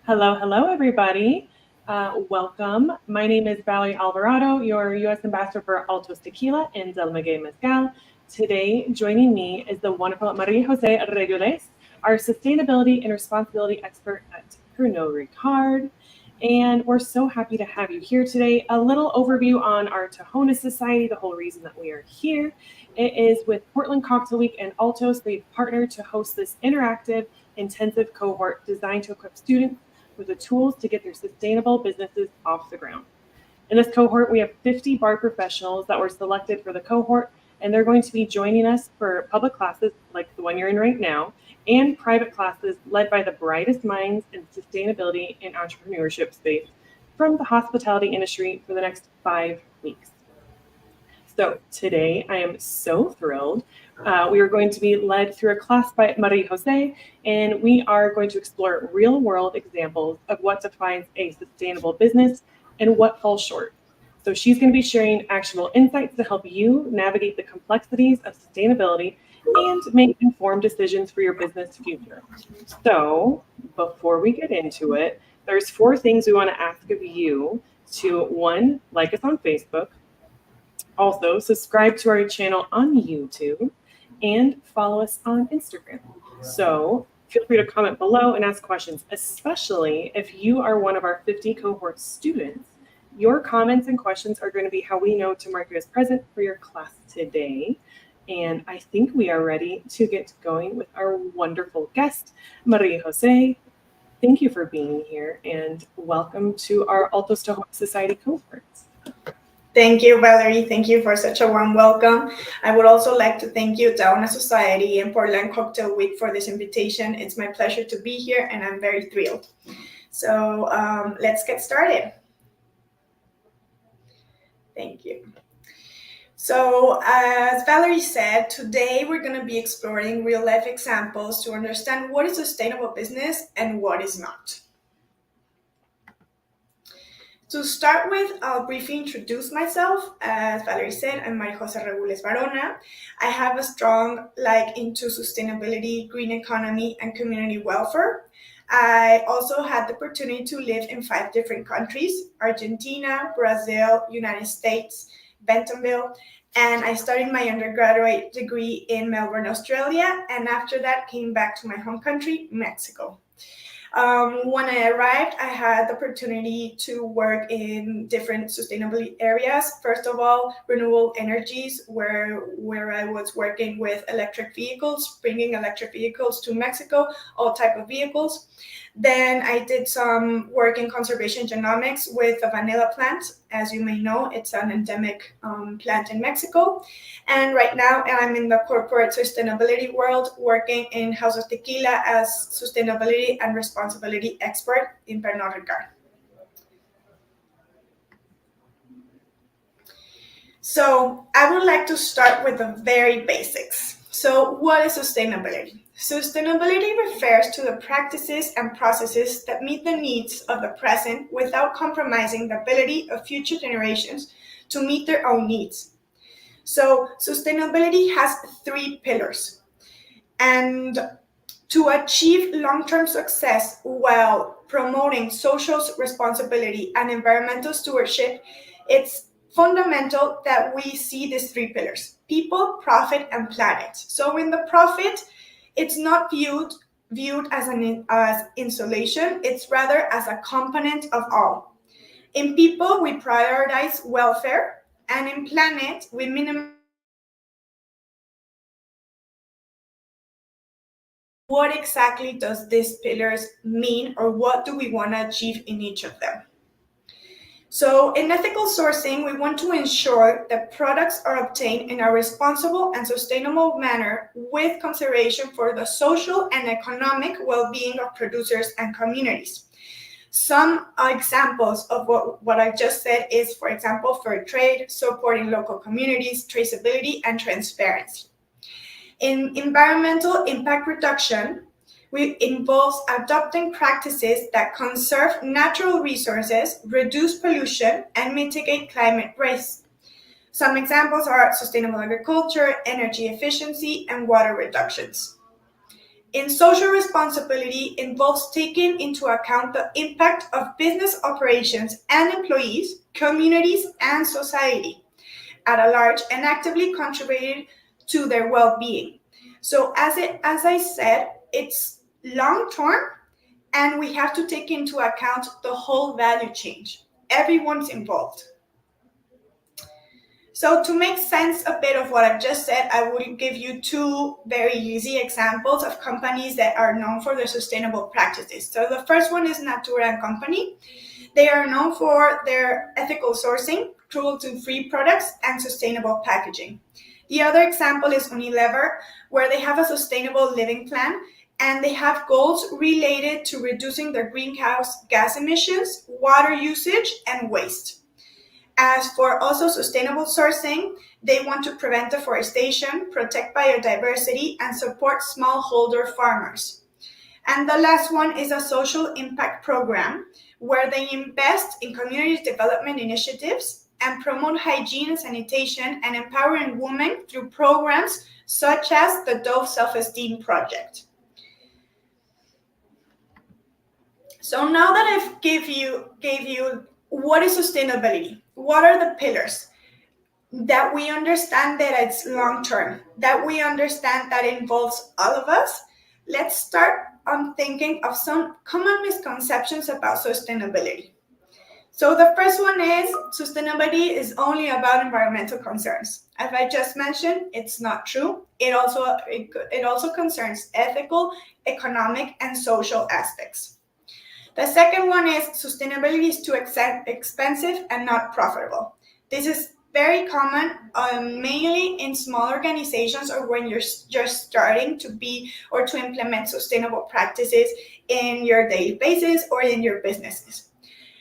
Hello, everybody. Welcome. My name is Valerie Alvarado, your U.S. Ambassador for Altos Tequila and Del Maguey Mezcal. Today, joining me is the wonderful Maria Jose Regules, our sustainability and responsibility expert at Pernod Ricard. And we're so happy to have you here today. A little overview on our Tahona Society, the whole reason that we are here. It is with Portland Cocktail Week and Altos. They've partnered to host this interactive, intensive cohort designed to equip students with the tools to get their sustainable businesses off the ground. In this cohort, we have 50 bar professionals that were selected for the cohort, and they're going to be joining us for public classes like the one you're in right now, and private classes led by the brightest minds in sustainability and entrepreneurship space from the hospitality industry for the next 5 weeks. So today I am so thrilled. We are going to be led through a class by Maria Jose, and we are going to explore real world examples of what defines a sustainable business and what falls short. So she's going to be sharing actionable insights to help you navigate the complexities of sustainability and make informed decisions for your business future. So before we get into it, there's 4 things we want to ask of you to: 1, like us on Facebook. Also, subscribe to our channel on YouTube and follow us on Instagram. So feel free to comment below and ask questions, especially if you are one of our 50 cohort students. Your comments and questions are going to be how we know to mark you as present for your class today. And I think we are ready to get going with our wonderful guest, Maria Jose. Thank you for being here and welcome to our Altos Tahona Society cohorts. Thank you, Valerie. Thank you for such a warm welcome. I would also like to thank you, Tahona Society and Portland Cocktail Week, for this invitation. It's my pleasure to be here, and I'm very thrilled. So let's get started. Thank you. So as Valerie said, today we're going to be exploring real-life examples to understand what is sustainable business and what is not. To start with, I'll briefly introduce myself. As Valerie said, I'm Maria Jose Regules Barona. I have a strong into sustainability, green economy, and community welfare. I also had the opportunity to live in 5 different countries: Argentina, Brazil, United States, Bentonville, and I studied my undergraduate degree in Melbourne, Australia, and after that came back to my home country, Mexico. When I arrived, I had the opportunity to work in different sustainability areas. First of all, renewable energies, where I was working with electric vehicles, bringing electric vehicles to Mexico, all type of vehicles. Then I did some work in conservation genomics with a vanilla plant. As you may know, it's an endemic plant in Mexico. And right now I'm in the corporate sustainability world, working in House of Tequila as sustainability and responsibility expert in Pernod Ricard. So I would like to start with the very basics. So what is sustainability? Sustainability refers to the practices and processes that meet the needs of the present without compromising the ability of future generations to meet their own needs. So sustainability has 3 pillars. And to achieve long-term success while promoting social responsibility and environmental stewardship, it's fundamental that we see these 3 pillars: people, profit, and planet. So in the profit, it's not viewed as insulation, it's rather as a component of all. In people, we prioritize welfare, and in planet, we minimize. What exactly does these pillars mean, or what do we want to achieve in each of them? So in ethical sourcing, we want to ensure that products are obtained in a responsible and sustainable manner with consideration for the social and economic well-being of producers and communities. Some examples of what I just said is, for example, fair trade, supporting local communities, traceability, and transparency. In environmental impact reduction, it involves adopting practices that conserve natural resources, reduce pollution, and mitigate climate risk. Some examples are sustainable agriculture, energy efficiency, and water reductions. In social responsibility involves taking into account the impact of business operations and employees, communities, and society at a large and actively contributing to their well-being. So as I said, it's long term and we have to take into account the whole value chain. Everyone's involved. So to make sense a bit of what I've just said, I will give you two very easy examples of companies that are known for their sustainable practices. So the first one is Natura & Company. They are known for their ethical sourcing, cruelty-free products, and sustainable packaging. The other example is Unilever, where they have a sustainable living plan and they have goals related to reducing their greenhouse gas emissions, water usage, and waste. As for also sustainable sourcing, they want to prevent deforestation, protect biodiversity, and support smallholder farmers. And the last one is a social impact program where they invest in community development initiatives and promote hygiene and sanitation and empowering women through programs such as the Dove Self-Esteem Project. So now that I've gave you what is sustainability, what are the pillars, that we understand that it's long term, that we understand that it involves all of us, let's start on thinking of some common misconceptions about sustainability. So the first one is sustainability is only about environmental concerns. As I just mentioned, it's not true. It also concerns ethical, economic, and social aspects. The second one is sustainability is too expensive and not profitable. This is very common, mainly in small organizations or when you're just starting to be or to implement sustainable practices in your daily basis or in your businesses.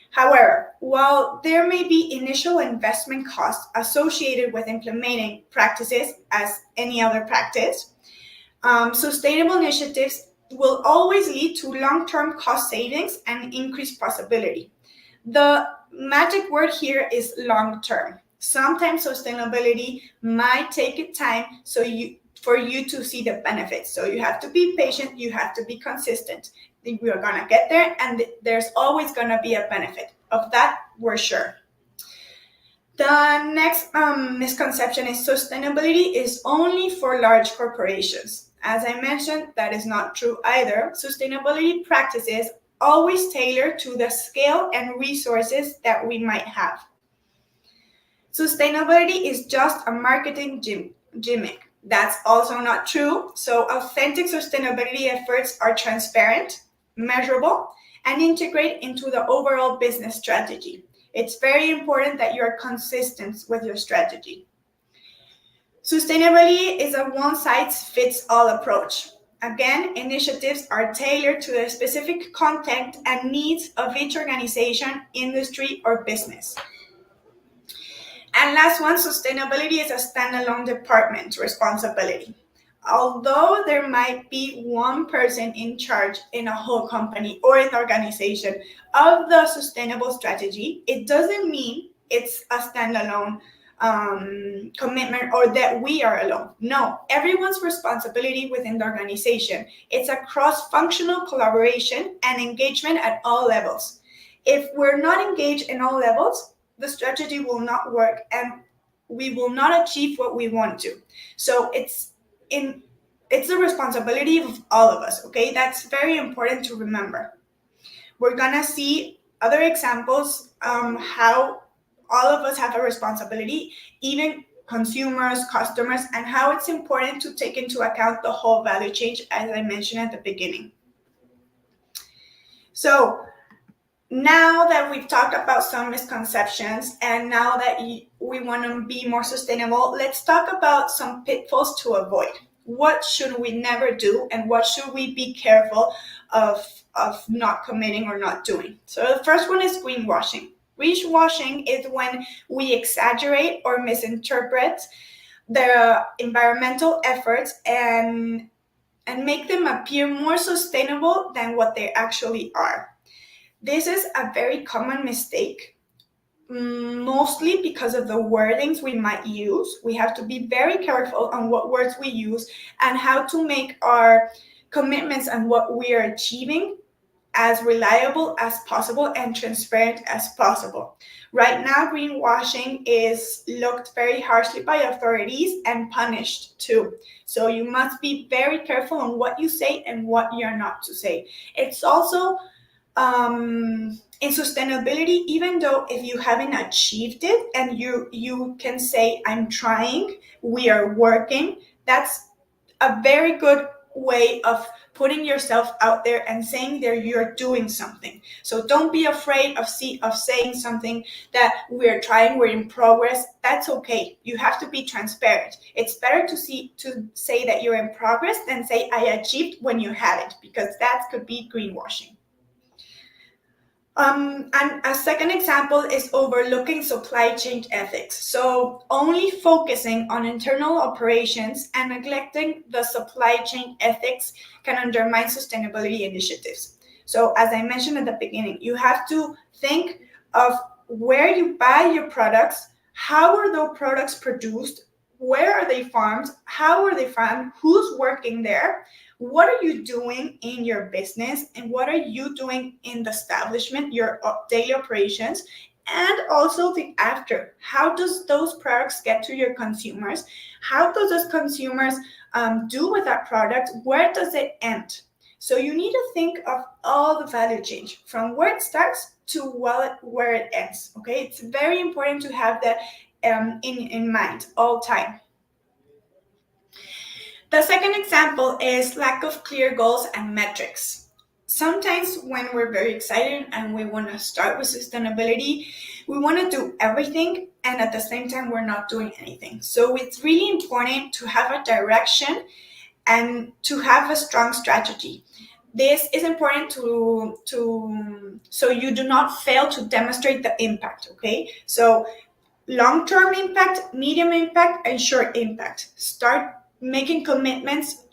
However, while there may be initial investment costs associated with implementing practices as any other practice, sustainable initiatives will always lead to long-term cost savings and increased possibility. The magic word here is long-term. Sometimes sustainability might take time for you to see the benefits. So you have to be patient, you have to be consistent. We are gonna get there and there's always gonna be a benefit. Of that, we're sure. The next misconception is sustainability is only for large corporations. As I mentioned, that is not true either. Sustainability practices always tailor to the scale and resources that we might have. Sustainability is just a marketing gimmick. That's also not true. So authentic sustainability efforts are transparent, measurable, and integrate into the overall business strategy. It's very important that you're consistent with your strategy. Sustainability is a one-size-fits-all approach. Again, initiatives are tailored to the specific content and needs of each organization, industry, or business. And last one, sustainability is a standalone department responsibility. Although there might be one person in charge in a whole company or an organization of the sustainable strategy, it doesn't mean it's a standalone commitment or that we are alone. No, everyone's responsibility within the organization. It's a cross-functional collaboration and engagement at all levels. If we're not engaged in all levels, the strategy will not work and we will not achieve what we want to. So it's the responsibility of all of us, okay? That's very important to remember. We're gonna see other examples how all of us have a responsibility, even consumers, customers, and how it's important to take into account the whole value chain, as I mentioned at the beginning. So now that we've talked about some misconceptions and now that we want to be more sustainable, let's talk about some pitfalls to avoid. What should we never do and what should we be careful of not committing or not doing? So the first one is greenwashing. Greenwashing is when we exaggerate or misinterpret the environmental efforts and make them appear more sustainable than what they actually are. This is a very common mistake, mostly because of the wordings we might use. We have to be very careful on what words we use and how to make our commitments and what we are achieving as reliable as possible and transparent as possible. Right now, greenwashing is looked very harshly by authorities and punished too. So you must be very careful on what you say and what you're not to say. It's also in sustainability, even though if you haven't achieved it and you can say, I'm trying, we are working, that's a very good way of putting yourself out there and saying that you're doing something. So don't be afraid of saying something that we're trying, we're in progress. That's okay. You have to be transparent. It's better to say that you're in progress than say I achieved when you haven't, because that could be greenwashing. And a second example is overlooking supply chain ethics. So only focusing on internal operations and neglecting the supply chain ethics can undermine sustainability initiatives. So as I mentioned at the beginning, you have to think of where you buy your products, how are those products produced, where are they farmed, how are they farmed, who's working there, what are you doing in your business, and what are you doing in the establishment, your daily operations, and also the after. How does those products get to your consumers? How does those consumers do with that product? Where does it end? So you need to think of all the value chain from where it starts to where it ends. Okay, it's very important to have that in mind all time. The second example is lack of clear goals and metrics. Sometimes when we're very excited and we want to start with sustainability, we want to do everything and at the same time we're not doing anything. So it's really important to have a direction and to have a strong strategy. This is important so you do not fail to demonstrate the impact, okay? So long-term impact, medium impact, and short impact. Start making commitments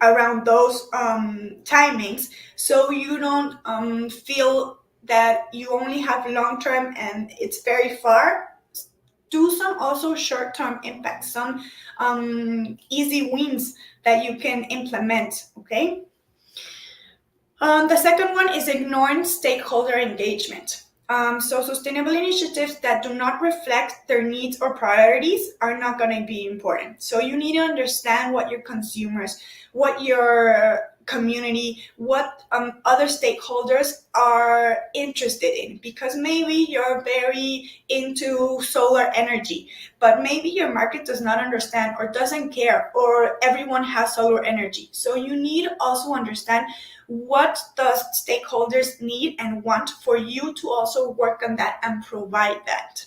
around those timings so you don't feel that you only have long-term and it's very far. Do some also short-term impacts, some easy wins that you can implement, okay? The second one is ignoring stakeholder engagement. So sustainable initiatives that do not reflect their needs or priorities are not going to be important. So you need to understand what your consumers, what your community, what other stakeholders are interested in, because maybe you're very into solar energy, but maybe your market does not understand or doesn't care, or everyone has solar energy. So you need to also understand what the stakeholders need and want for you to also work on that and provide that.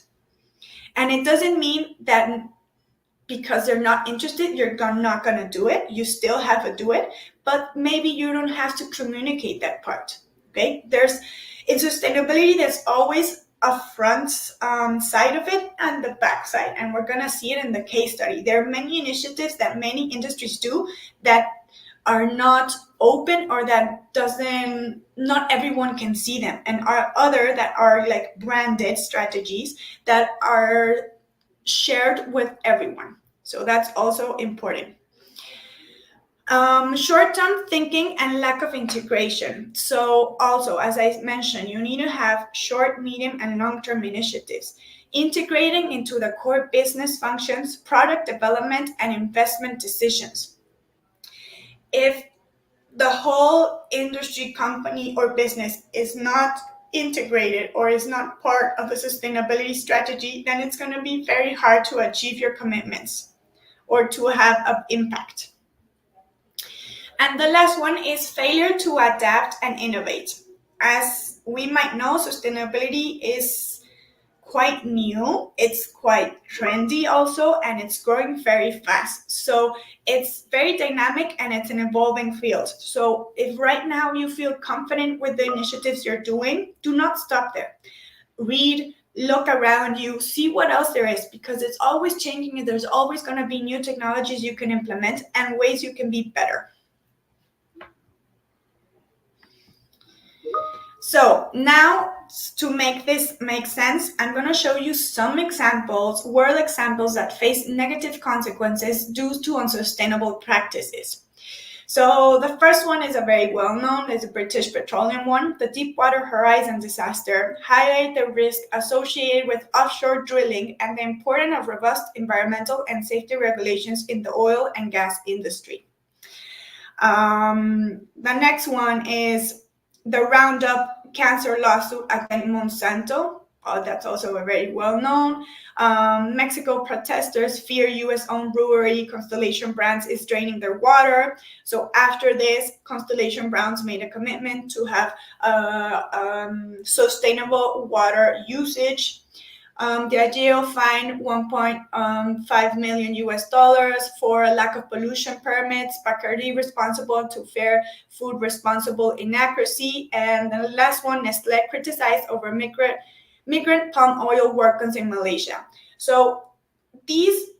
And it doesn't mean that because they're not interested, you're not going to do it. You still have to do it, but maybe you don't have to communicate that part. Okay, in sustainability, there's always a front side of it and the back side, and we're going to see it in the case study. There are many initiatives that many industries do that are not open, or that not everyone can see them, and are other that are like branded strategies that are shared with everyone. So that's also important. Short-term thinking and lack of integration. So also, as I mentioned, you need to have short, medium, and long-term initiatives integrating into the core business functions, product development, and investment decisions. If the whole industry, company, or business is not integrated or is not part of a sustainability strategy, then it's going to be very hard to achieve your commitments or to have an impact. And the last one is failure to adapt and innovate. As we might know, sustainability is quite new, it's quite trendy also, and it's growing very fast. So it's very dynamic and it's an evolving field. So if right now you feel confident with the initiatives you're doing, do not stop there. Read, look around you, see what else there is, because it's always changing and there's always going to be new technologies you can implement and ways you can be better. So now, to make this make sense, I'm going to show you some examples, world examples that face negative consequences due to unsustainable practices. So the first one is a very well-known, it's a British petroleum one. The Deepwater Horizon disaster highlighted the risk associated with offshore drilling and the importance of robust environmental and safety regulations in the oil and gas industry. The next one is the Roundup cancer lawsuit against Monsanto. That's also a very well known. Mexico protesters fear US-owned brewery Constellation Brands is draining their water. So after this, Constellation Brands made a commitment to have sustainable water usage. The IGO fined 1.5 million US dollars for a lack of pollution permits, Bacardi responsible to fair food responsible inaccuracy, and the last one, Nestle criticized over migrant palm oil workers in Malaysia. So these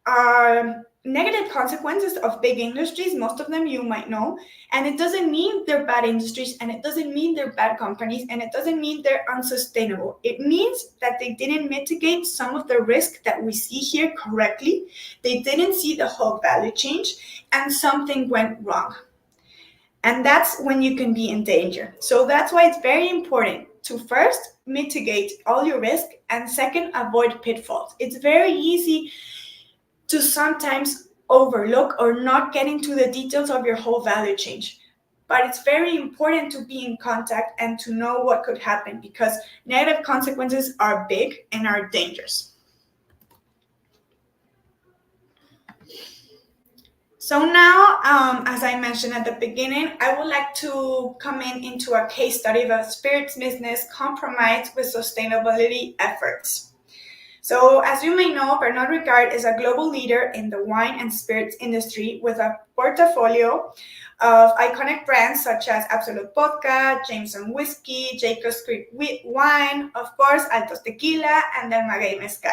are negative consequences of big industries. Most of them you might know, and it doesn't mean they're bad industries, and it doesn't mean they're bad companies, and it doesn't mean they're unsustainable. It means that they didn't mitigate some of the risk that we see here correctly. They didn't see the whole value chain, and something went wrong. And that's when you can be in danger. So that's why it's very important to first mitigate all your risk, and second, avoid pitfalls. It's very easy to sometimes overlook or not get into the details of your whole value chain. But it's very important to be in contact and to know what could happen, because negative consequences are big and are dangerous. So now, as I mentioned at the beginning, I would like to come into a case study of a spirits business compromised with sustainability efforts. So, as you may know, Pernod Ricard is a global leader in the wine and spirits industry with a portfolio of iconic brands such as Absolut Vodka, Jameson Whiskey, Jacob's Creek Wine, of course, Altos Tequila, and Del Maguey Mezcal.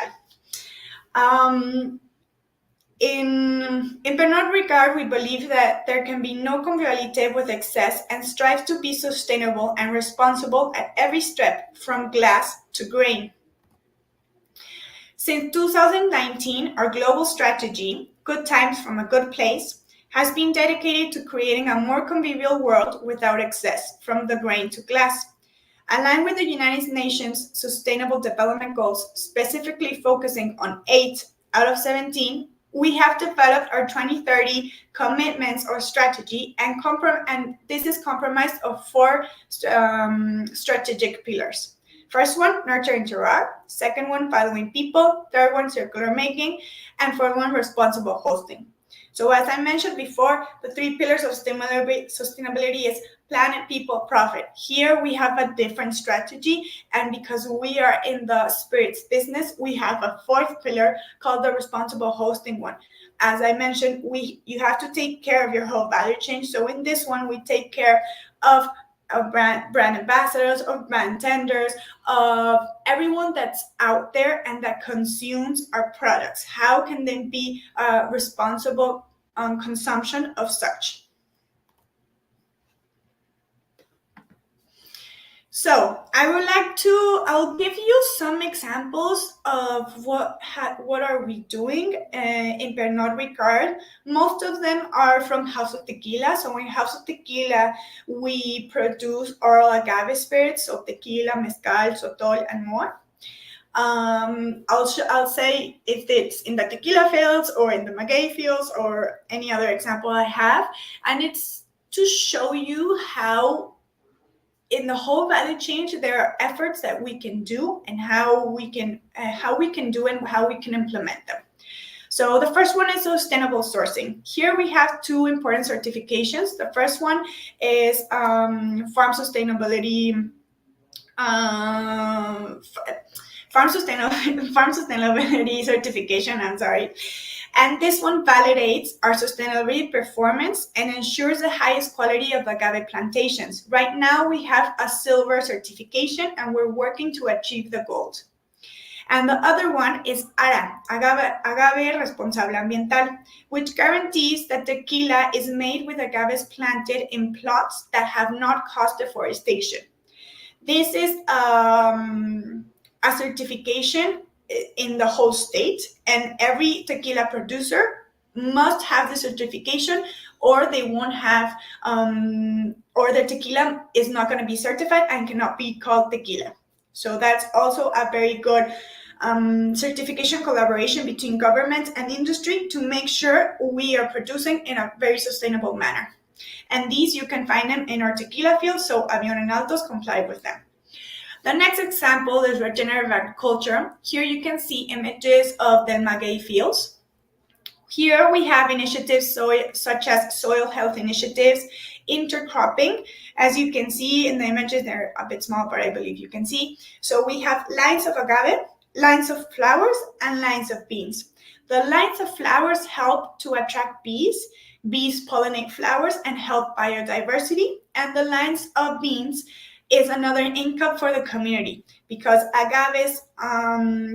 In Pernod Ricard, we believe that there can be no conviviality with excess and strive to be sustainable and responsible at every step, from glass to grain. Since 2019, our global strategy, Good Times from a Good Place, has been dedicated to creating a more convivial world without excess, from the grain to glass. Aligned with the United Nations Sustainable Development Goals, specifically focusing on 8 out of 17, we have developed our 2030 commitments or strategy, and this is comprised of 4 strategic pillars. First one, nurture interact. Second one, following people. Third one, circular making. And fourth one, responsible hosting. So as I mentioned before, the 3 pillars of sustainability is planet, people, profit. Here we have a different strategy, and because we are in the spirits business, we have a 4th pillar called the responsible hosting one. As I mentioned, you have to take care of your whole value chain. So in this one, we take care of brand ambassadors, of brand tenders, of everyone that's out there and that consumes our products. How can they be responsible consumption of such? So I'll give you some examples of what are we doing in Pernod Ricard. Most of them are from House of Tequila. So in House of Tequila, we produce oral agave spirits, so tequila, mezcal, sotol, and more. I'll say if it's in the tequila fields or in the maguey fields or any other example I have, and it's to show you how in the whole value chain there are efforts that we can do and how we can do and how we can implement them. So the first one is sustainable sourcing. Here we have 2 important certifications. The first one is farm sustainability certification, and this one validates our sustainability performance and ensures the highest quality of agave plantations. Right now we have a silver certification, and we're working to achieve the gold. And the other one is ARA, Agave Responsable Ambiental, which guarantees that tequila is made with agaves planted in plots that have not caused deforestation. This is a certification in the whole state, and every tequila producer must have the certification or they won't have, or the tequila is not going to be certified and cannot be called tequila. So that's also a very good certification collaboration between government and industry to make sure we are producing in a very sustainable manner. And these, you can find them in our tequila field, so Avión and Altos comply with them. The next example is regenerative agriculture. Here you can see images of the maguey fields. Here we have initiatives such as soil health initiatives, intercropping. As you can see in the images, they're a bit small, but I believe you can see. So we have lines of agave, lines of flowers, and lines of beans. The lines of flowers help to attract bees. Bees pollinate flowers and help biodiversity. And the lines of beans is another income for the community because agaves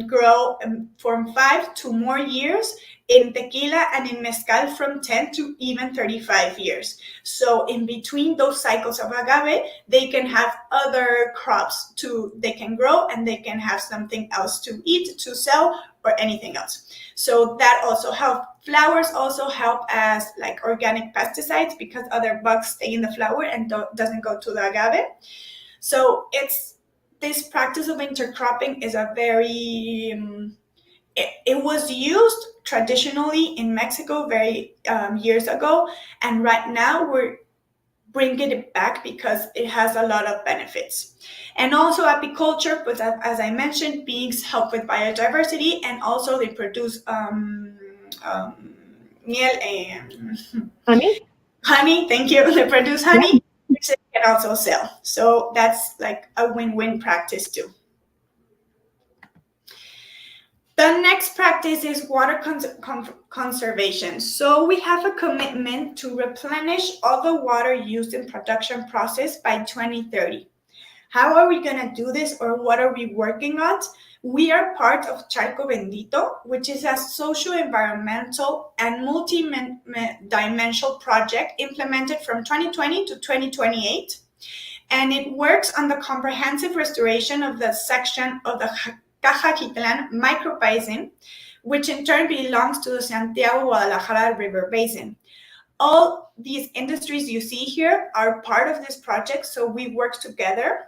grow from 5 to more years, in tequila and in mezcal from 10 to even 35 years. So in between those cycles of agave, they can have other crops they can grow, and they can have something else to eat, to sell, or anything else. So that also helps. Flowers also help as like organic pesticides because other bugs stay in the flower and doesn't go to the agave. So this practice of intercropping is a very it was used traditionally in Mexico very years ago, and right now we're bringing it back because it has a lot of benefits. And also apiculture, but as I mentioned, bees help with biodiversity, and also they produce miel and honey. Thank you. They produce honey, which they can also sell. So that's like a win-win practice too. The next practice is water conservation. So we have a commitment to replenish all the water used in production process by 2030. How are we going to do this, or what are we working on? We are part of Charco Bendito, which is a socio-environmental and multi-dimensional project implemented from 2020 to 2028. And it works on the comprehensive restoration of the section of the Cajaquitlan microbasin, which in turn belongs to the Santiago-Guadalajara River Basin. All these industries you see here are part of this project, so we work together.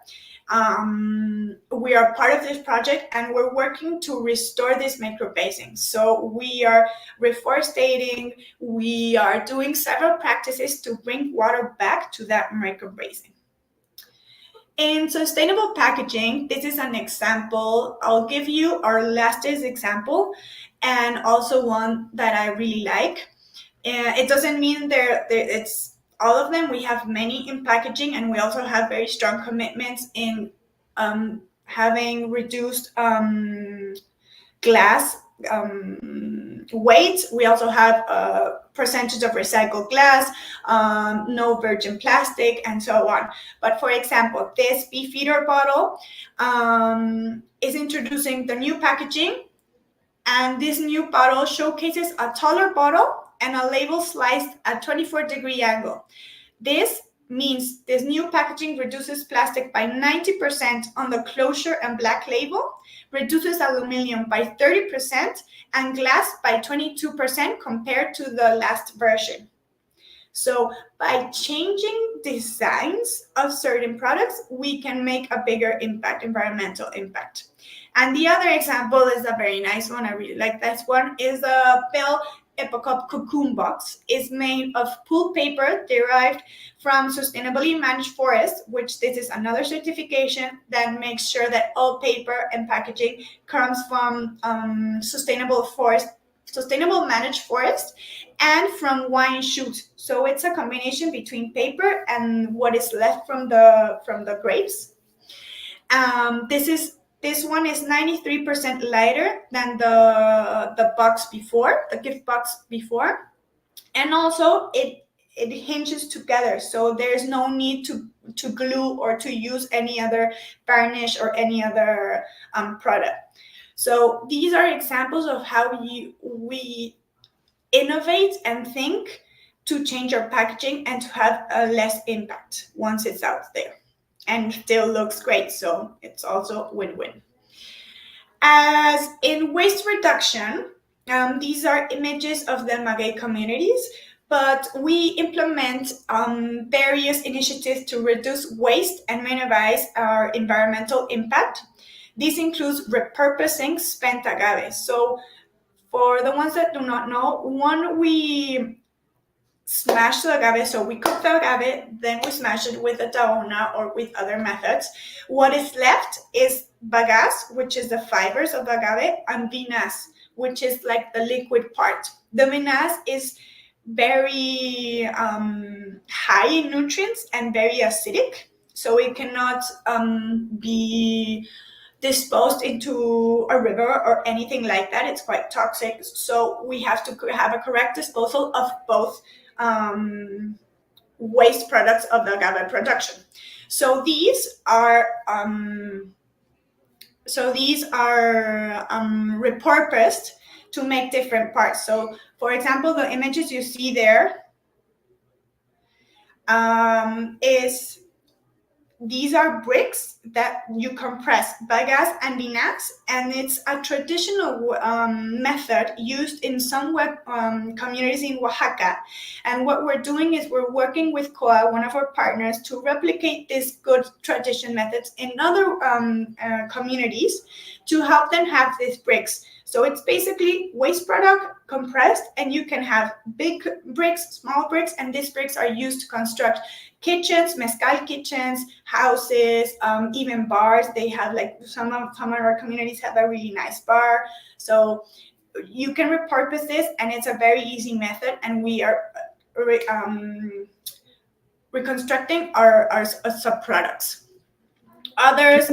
We are part of this project, and we're working to restore this microbasin. So we are reforestating, we are doing several practices to bring water back to that microbasin. In sustainable packaging, this is an example. I'll give you our latest example, and also one that I really like. It doesn't mean it's all of them. We have many in packaging, and we also have very strong commitments in having reduced glass weight. We also have a percentage of recycled glass, no virgin plastic, and so on. But for example, this Beefeater bottle is introducing the new packaging, and this new bottle showcases a taller bottle and a label sliced at 24-degree angle. This means this new packaging reduces plastic by 90% on the closure and black label, reduces aluminum by 30%, and glass by 22% compared to the last version. So by changing designs of certain products, we can make a bigger impact, environmental impact. And the other example is a very nice one. I really like this one. Is a Bell Epocop cocoon box. Is made of pulp paper derived from sustainably managed forests, which this is another certification that makes sure that all paper and packaging comes from sustainable managed forest, and from wine shoots. So it's a combination between paper and what is left from the grapes. This one is 93% lighter than the box before, the gift box before, and also it hinges together, so there's no need to glue or to use any other varnish or any other product. So these are examples of how we innovate and think to change our packaging and to have a less impact once it's out there, and still looks great. So it's also win-win. As in waste reduction, these are images of the maguey communities, but we implement various initiatives to reduce waste and minimize our environmental impact. This includes repurposing spent agave. So for the ones that do not know, one, we smash the agave. So we cook the agave, then we smash it with a taona or with other methods. What is left is bagasse, which is the fibers of the agave, and vinasse, which is like the liquid part. The vinasse is very high in nutrients and very acidic, so it cannot be disposed into a river or anything like that. It's quite toxic, so we have to have a correct disposal of both waste products of the agave production. So these are repurposed to make different parts. So for example, the images you see there is these are bricks that you compress bagasse and vinasse, and it's a traditional method used in some communities in Oaxaca. And what we're doing is we're working with COA, one of our partners, to replicate these good tradition methods in other communities to help them have these bricks. So it's basically waste product compressed, and you can have big bricks, small bricks, and these bricks are used to construct kitchens, mezcal kitchens, houses, even bars. They have like some of our communities have a really nice bar. So you can repurpose this, and it's a very easy method. And we are reconstructing our sub products. Others.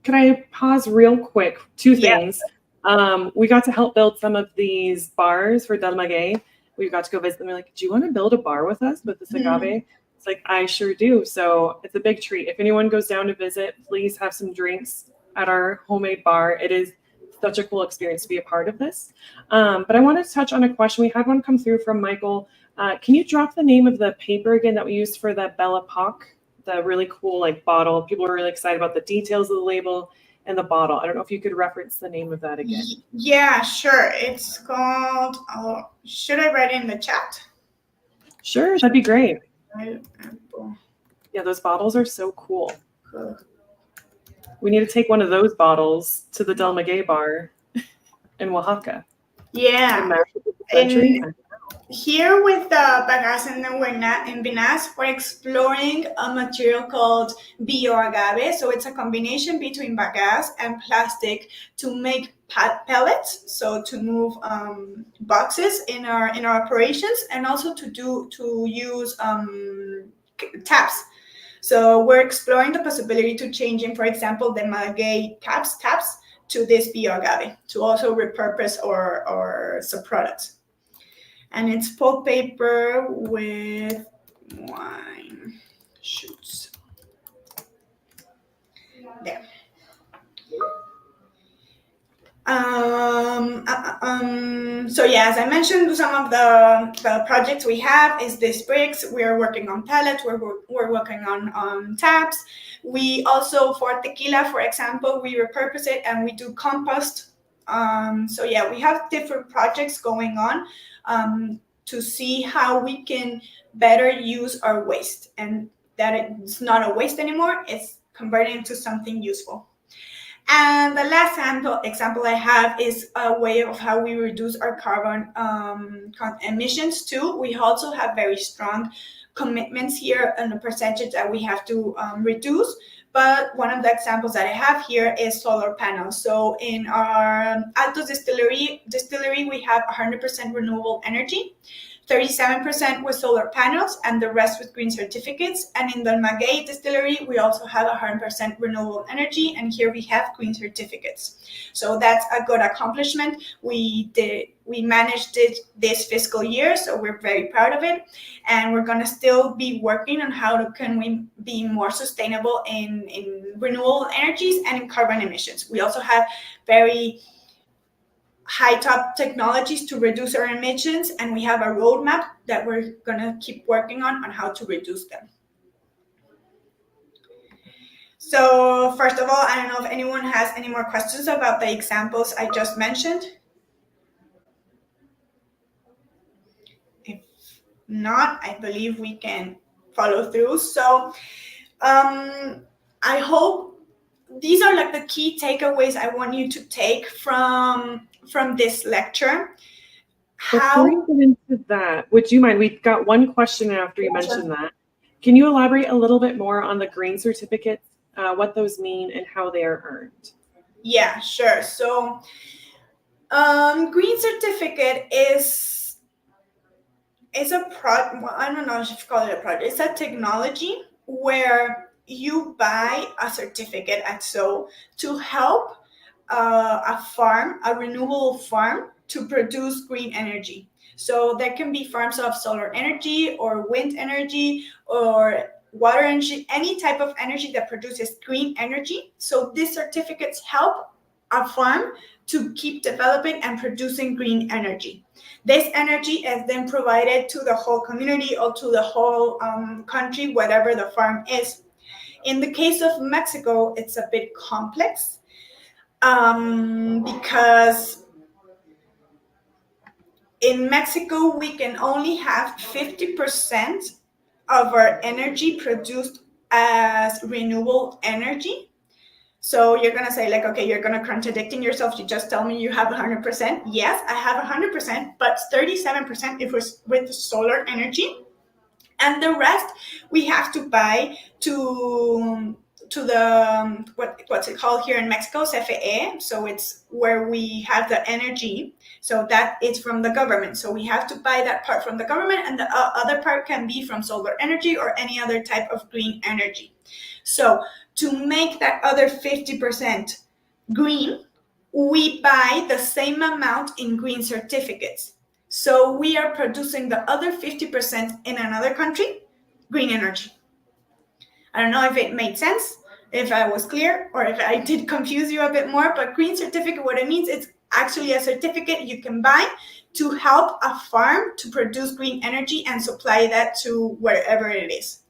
Can I pause real quick? Two things. Yeah. We got to help build some of these bars for Del Maguey. We got to go visit them. We're like, do you want to build a bar with us with this agave? It's like, I sure do. So it's a big treat. If anyone goes down to visit, please have some drinks at our homemade bar. It is such a cool experience to be a part of this. But I wanted to touch on a question. We had one come through from Michael. Can you drop the name of the paper again that we used for the Belle Epoque, the really cool like bottle? People were really excited about the details of the label and the bottle. I don't know if you could reference the name of that again. Yeah, sure. It's called, should I write it in the chat? Sure, that'd be great. Yeah, those bottles are so cool. We need to take one of those bottles to the Del Maguey bar in Oaxaca. Yeah. Here with the bagasse and vinasse, we're exploring a material called bioagave. So it's a combination between bagasse and plastic to make pellets. So to move boxes in our operations, and also to use taps. So we're exploring the possibility to changing, for example, the maguey taps to this bioagave to also repurpose our subproducts. And it's pulp paper with wine shoots. There. So yeah, as I mentioned, some of the projects we have is these bricks. We are working on pellets. We're working on taps. We also, for tequila, for example, we repurpose it and we do compost. So yeah, we have different projects going on to see how we can better use our waste, and that it's not a waste anymore. It's converting into something useful. And the last example I have is a way of how we reduce our carbon emissions too. We also have very strong commitments here and the percentage that we have to reduce. But one of the examples that I have here is solar panels. So in our Altos distillery, we have 100% renewable energy. 37% with solar panels, and the rest with green certificates. And in the Maguey distillery, we also have 100% renewable energy, and here we have green certificates. So that's a good accomplishment. We managed it this fiscal year, so we're very proud of it. And we're gonna still be working on how can we be more sustainable in renewable energies and in carbon emissions. We also have very high top technologies to reduce our emissions, and we have a roadmap that we're going to keep working on how to reduce them. So first of all, I don't know if anyone has any more questions about the examples I just mentioned. If not, I believe we can follow through. So I hope these are like the key takeaways I want you to take from this lecture. Before How you get into that, would you mind? We've got one question after you Gotcha. mentioned that. Can you elaborate a little bit more on the green certificates, what those mean, and how they are earned? Yeah, sure. So green certificate is a well, I don't know if you call it a project. It's a technology where you buy a certificate at so to help a farm, a renewable farm, to produce green energy. So there can be farms of solar energy or wind energy or water energy, any type of energy that produces green energy. So these certificates help a farm to keep developing and producing green energy. This energy is then provided to the whole community or to the whole country, whatever the farm is. In the case of Mexico, it's a bit complex because in Mexico, we can only have 50% of our energy produced as renewable energy. So you're gonna say like, okay, you're gonna contradicting yourself. You just tell me you have 100%. Yes, I have 100%, but 37% it was with solar energy, and the rest we have to buy to the what's it called here in Mexico, CFE. So it's where we have the energy. So that is from the government. So we have to buy that part from the government, and the other part can be from solar energy or any other type of green energy. So to make that other 50% green, we buy the same amount in green certificates. So we are producing the other 50% in another country, green energy. I don't know if it made sense, if I was clear, or if I did confuse you a bit more, but green certificate, what it means, it's actually a certificate you can buy to help a farm to produce green energy and supply that to wherever it is.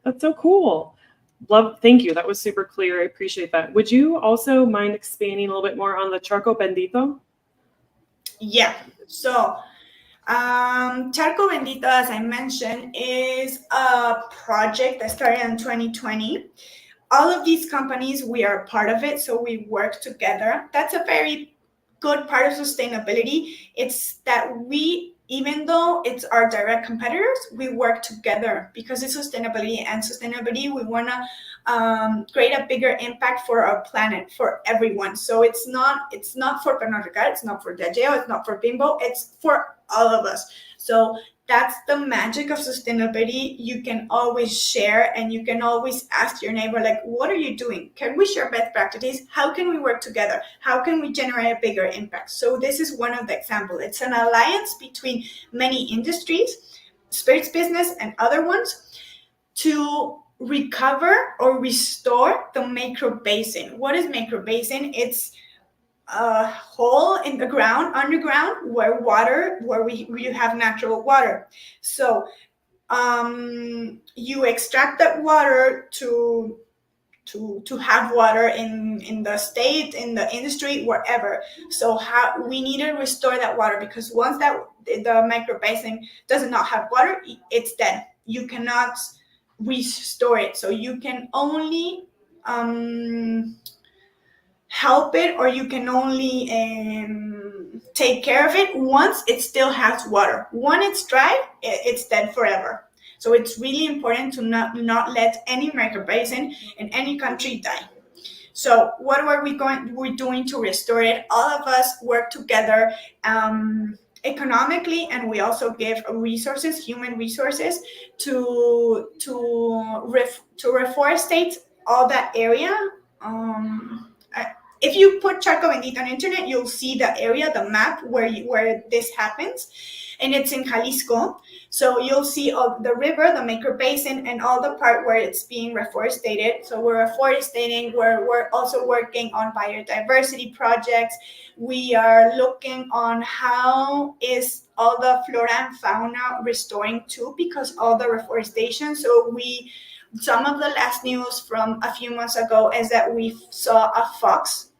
That's so cool. Thank you. That was super clear. I appreciate that. Would you also mind expanding a little bit more on the charco bendito? Yeah. So Charco Bendito, as I mentioned, is a project that started in 2020. All of these companies, we are part of it, so we work together. That's a very good part of sustainability. It's that we, even though it's our direct competitors, we work together because it's sustainability, and sustainability, we want to create a bigger impact for our planet, for everyone. So it's not for Pernod Ricard, it's not for Diageo, it's not for Bimbo, it's for all of us. So that's the magic of sustainability. You can always share, and you can always ask your neighbor, like, what are you doing? Can we share best practices? How can we work together? How can we generate a bigger impact? So this is one of the examples. It's an alliance between many industries, spirits business and other ones, to recover or restore the macro basin. What is macro basin? It's a hole in the ground, underground, where we have natural water. So you extract that water to have water in the state, in the industry, wherever. So how we need to restore that water, because once that the micro basin does not have water, it's dead. You cannot restore it. So you can only help it, or you can only take care of it once it still has water. Once it's dry, it's dead forever. So it's really important to not let any microbasin in any country die. So what are we're doing to restore it? All of us work together economically, and we also give resources, human resources, to reforestate all that area. If you put Charco Bendito on internet, you'll see the area, the map where this happens, and it's in Jalisco. So you'll see the river, the Maker Basin, and all the part where it's being reforested. So we're reforesting. We're also working on biodiversity projects. We are looking on how is all the flora and fauna restoring too, because all the reforestation. So some of the last news from a few months ago is that we saw a fox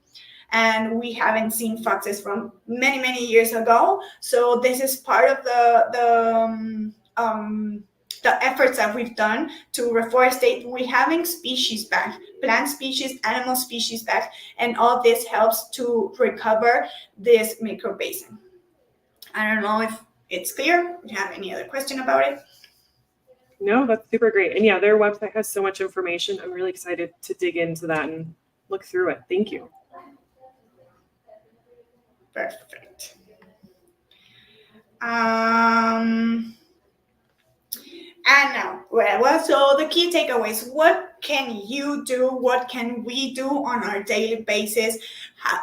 and we haven't seen foxes from many, many years ago. So this is part of the efforts that we've done to reforestate. We're having species back, plant species, animal species back, and all this helps to recover this micro basin. I don't know if it's clear. Do you have any other question about it? No, that's super great. And yeah, their website has so much information. I'm really excited to dig into that and look through it. Thank you. Perfect. And now, well, so the key takeaways. What can you do? What can we do on our daily basis,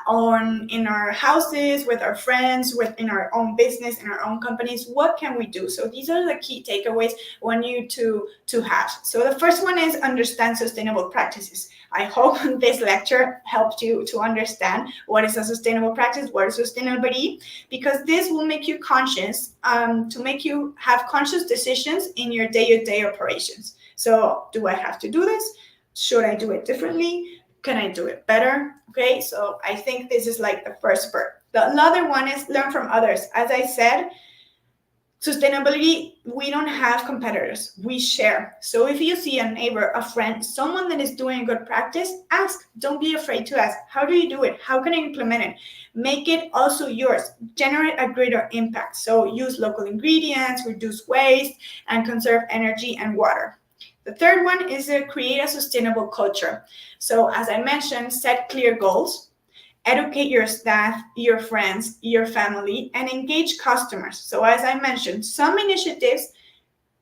in our houses, with our friends, in our own business, in our own companies? What can we do? So these are the key takeaways I want you to have. So the first one is understand sustainable practices. I hope this lecture helped you to understand what is a sustainable practice, what is sustainability, because this will make you conscious, to make you have conscious decisions in your day-to-day operations. So do I have to do this? Should I do it differently? Can I do it better? Okay, so I think this is like the first part. The other one is learn from others. As I said, sustainability, we don't have competitors, we share. So if you see a neighbor, a friend, someone that is doing a good practice, ask. Don't be afraid to ask. How do you do it? How can I implement it? Make it also yours. Generate a greater impact. So use local ingredients, reduce waste, and conserve energy and water. The third one is to create a sustainable culture. So as I mentioned, set clear goals. Educate your staff, your friends, your family, and engage customers. So as I mentioned, some initiatives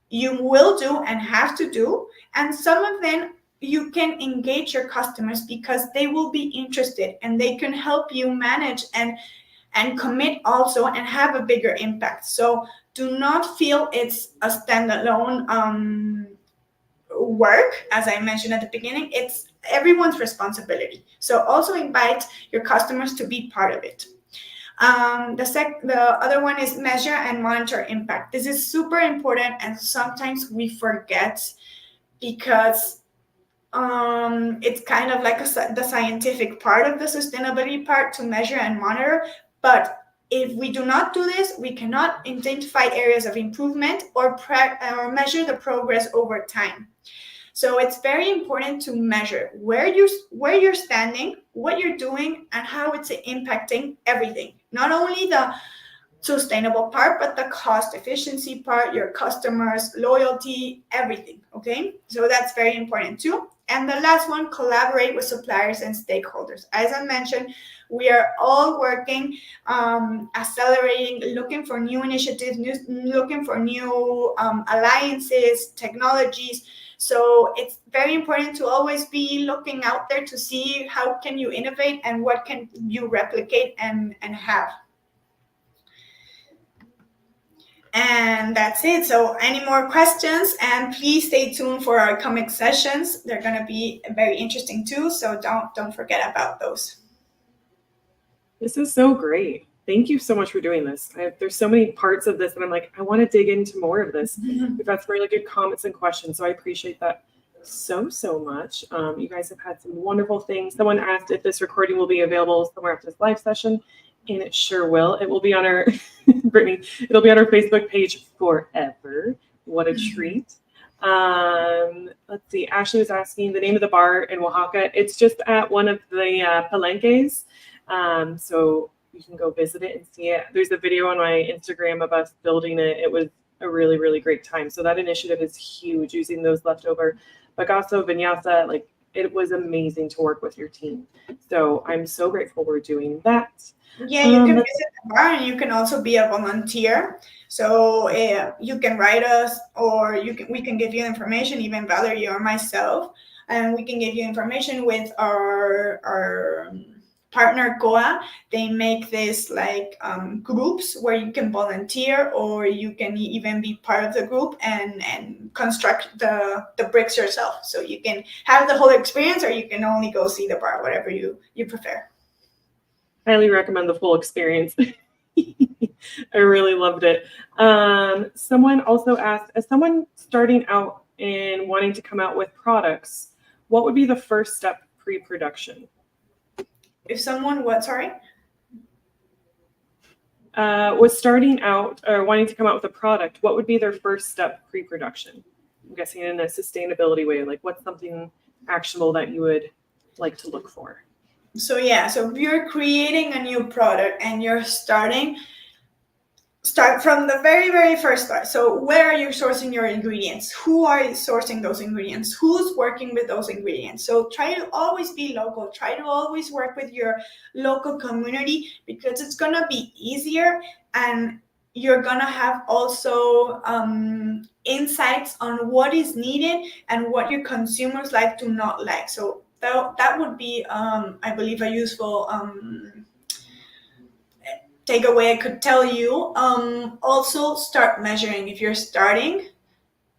you will do and have to do, and some of them you can engage your customers because they will be interested and they can help you manage and commit also and have a bigger impact. So do not feel it's a standalone work. As I mentioned at the beginning, it's everyone's responsibility. So also invite your customers to be part of it. The other one is measure and monitor impact. This is super important, and sometimes we forget because it's kind of like the scientific part of the sustainability part to measure and monitor. But if we do not do this, we cannot identify areas of improvement or measure the progress over time. So it's very important to measure where you're standing, what you're doing, and how it's impacting everything. Not only the sustainable part, but the cost efficiency part, your customers, loyalty, everything. Okay, so that's very important too. And the last one, collaborate with suppliers and stakeholders. As I mentioned, we are all working, accelerating, looking for new initiatives, looking for new alliances, technologies. So it's very important to always be looking out there to see how can you innovate and what can you replicate and have. And that's it. So any more questions, and please stay tuned for our comic sessions. They're going to be very interesting too. So don't forget about those. This is so great. Thank you so much for doing this. There's so many parts of this, and I'm like, I want to dig into more of this. We've got some really good comments and questions, so I appreciate that so much. You guys have had some wonderful things. Someone asked if this recording will be available somewhere after this live session, and it sure will. It will be on our Brittany. It'll be on our Facebook page forever. What a treat. Let's see. Ashley was asking the name of the bar in Oaxaca. It's just at one of the palenques. So you can go visit it and see it. There's a video on my Instagram of us building it. It was a really great time. So that initiative is huge, using those leftover bagasso, vinyasa. Like, it was amazing to work with your team. So I'm so grateful we're doing that. Yeah, you can visit the bar, and you can also be a volunteer. So you can write us, or we can give you information, even Valerie or myself, and we can give you information with our partner COA. They make this like groups where you can volunteer, or you can even be part of the group and construct the bricks yourself. So you can have the whole experience, or you can only go see the bar, whatever you prefer. Highly recommend the full experience. I really loved it. Someone also asked, as someone starting out and wanting to come out with products, what would be the first step pre-production? if someone what? Sorry. Was starting out or wanting to come out with a product, what would be their first step pre-production? I'm guessing in a sustainability way, like what's something actionable that you would like to look for? So if you're creating a new product and you're start from the very very first start. So where are you sourcing your ingredients? Who are sourcing those ingredients? Who's working with those ingredients? So try to always be local. Try to always work with your local community, because it's gonna be easier, and you're gonna have also insights on what is needed and what your consumers like to not like. So that would be I believe a useful takeaway I could tell you. Also, start measuring. If you're starting,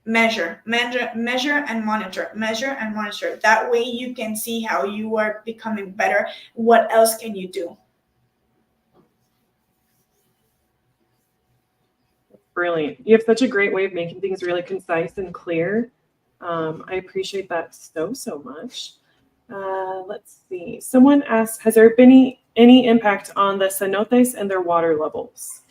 measure and monitor. Measure and monitor. That way you can see how you are becoming better. What else can you do? Brilliant. You have such a great way of making things really concise and clear. I appreciate that so much. Let's see. Someone asked, has there been any impact on the cenotes and their water levels?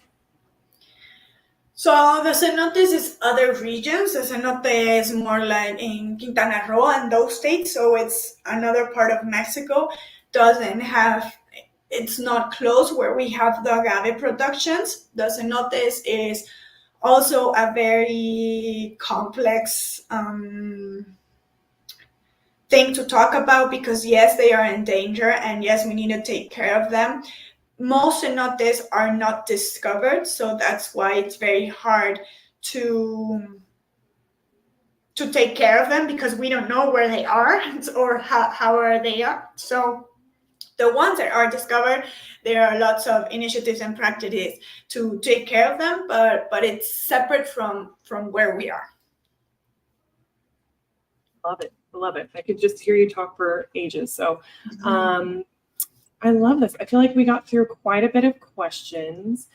So the cenotes is other regions. The cenote is more like in Quintana Roo and those states. So it's another part of Mexico. Doesn't have, it's not close where we have the agave productions. The cenotes is also a very complex thing to talk about, because yes, they are in danger, and yes, we need to take care of them. Most cenotes are not discovered, so that's why it's very hard to take care of them, because we don't know where they are or how are they are. So the ones that are discovered, there are lots of initiatives and practices to take care of them, but it's separate from where we are. Love it. I could just hear you talk for ages. So I love this. I feel like we got through quite a bit of questions.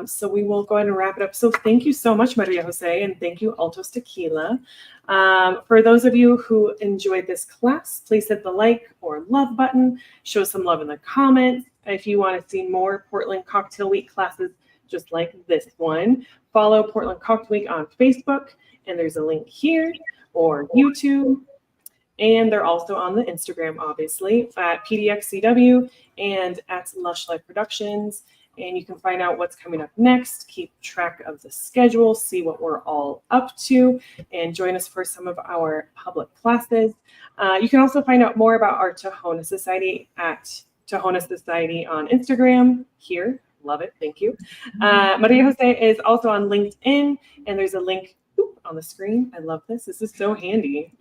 So we will go ahead and wrap it up. So thank you so much, Maria Jose, and thank you, Altos Tequila. For those of you who enjoyed this class, please hit the like or love button. Show some love in the comments. If you want to see more Portland Cocktail Week classes just like this one, follow Portland Cocktail Week on Facebook, and there's a link here, or YouTube. And they're also on the Instagram, obviously, at PDXCW and at Lush Life Productions. And you can find out what's coming up next, keep track of the schedule, see what we're all up to, and join us for some of our public classes. You can also find out more about our Tohona Society at Tohona Society on Instagram here. Love it. Thank you. Maria Jose is also on LinkedIn, and there's a link on the screen. I love this. This is so handy.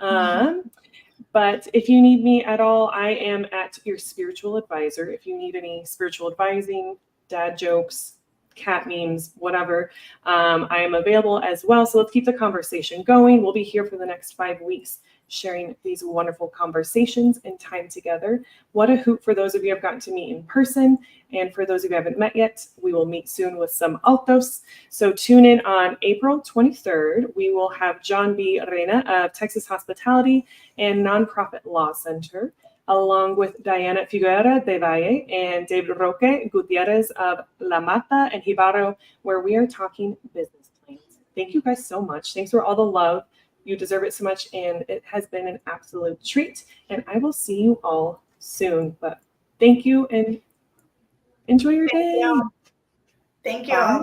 But if you need me at all, I am at your spiritual advisor. If you need any spiritual advising, dad jokes, cat memes, whatever, I am available as well. So let's keep the conversation going. We'll be here for the next 5 weeks, sharing these wonderful conversations and time together. What a hoot for those of you who have gotten to meet in person. And for those of you who haven't met yet, we will meet soon with some altos. So tune in on April 23rd. We will have John B. Reina of Texas Hospitality and Nonprofit Law Center, along with Diana Figueroa de Valle and David Roque Gutierrez of La Mata and Jibaro, where we are talking business plans. Thank you guys so much. Thanks for all the love. You deserve it so much, and it has been an absolute treat. And I will see you all soon. But thank you, and enjoy your day. Thank you. Bye.